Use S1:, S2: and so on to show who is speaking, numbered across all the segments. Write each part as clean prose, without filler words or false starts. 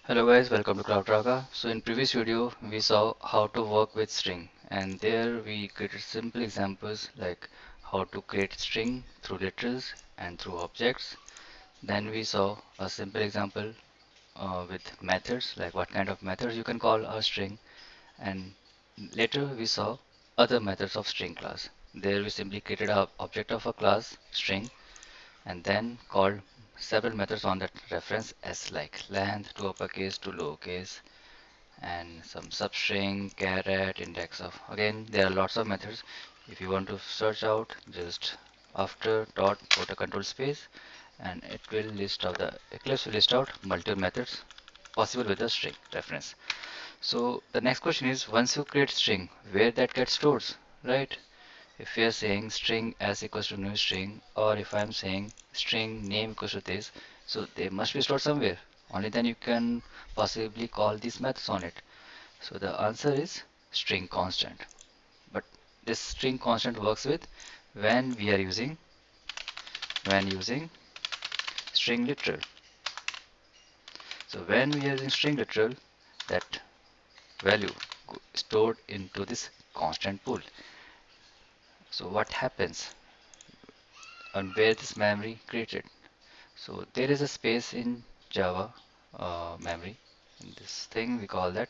S1: Hello guys, welcome to CloudRaga. So in previous video we saw how to work with string, and there we created simple examples like how to create string through literals and through objects. Then we saw a simple example with methods, like what kind of methods you can call a string, and later we saw other methods of string class. There we simply created a object of a class string and then called several methods on that reference as like length to uppercase to lowercase and some substring, caret, index of. Again, there are lots of methods. If you want to search out, just after dot put a control space, and it will list out the Eclipse will list out multiple methods possible with the string reference. So the next question is, once you create string, where that gets stored, right? If we are saying string s equals to new string, or if I'm saying string name equals to this, so they must be stored somewhere. Only then you can possibly call these methods on it. So the answer is string constant. But this string constant works with when we are using string literal. So when we are using string literal, that value stored into this constant pool. So what happens and where this memory created? So there is a space in Java memory. In this thing we call that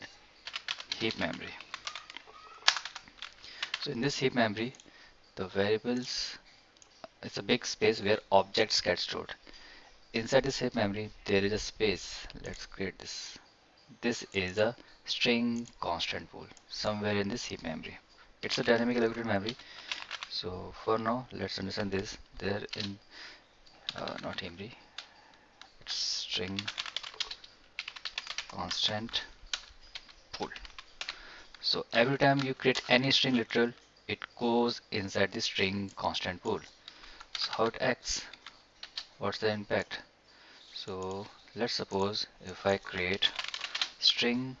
S1: heap memory. So in this heap memory, the variables, it's a big space where objects get stored. Inside this heap memory, there is a space. Let's create this. This is a string constant pool somewhere in this heap memory. It's a dynamic allocated memory. So for now, let's understand this. There in not memory, it's string constant pool. So every time you create any string literal, it goes inside the string constant pool. So how it acts? What's the impact? So let's suppose if I create string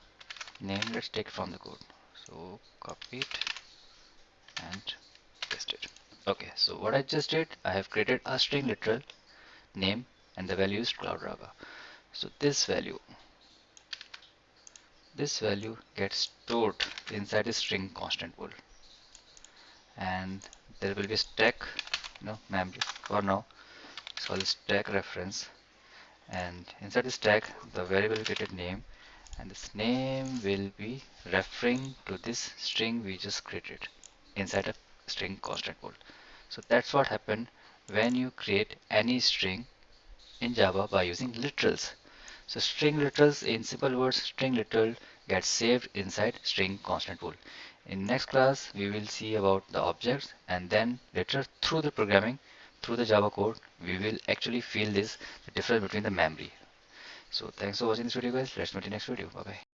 S1: name, let's take it from the code. So copy it and paste it. Okay, so what I just did, I have created a string literal name and the value is CloudRaga. So this value gets stored inside the string constant pool, and there will be stack, memory for now. It's called stack reference, and inside the stack, the variable created name, and this name will be referring to this string we just created inside a string constant pool. So that's what happened when you create any string in Java by using literals. So string literals, in simple words, string literal gets saved inside string constant pool. In next class, we will see about the objects, and then later through the programming, through the Java code, we will actually feel this the difference between the memory. So thanks for watching this video guys. Let's meet in the next video. Bye bye.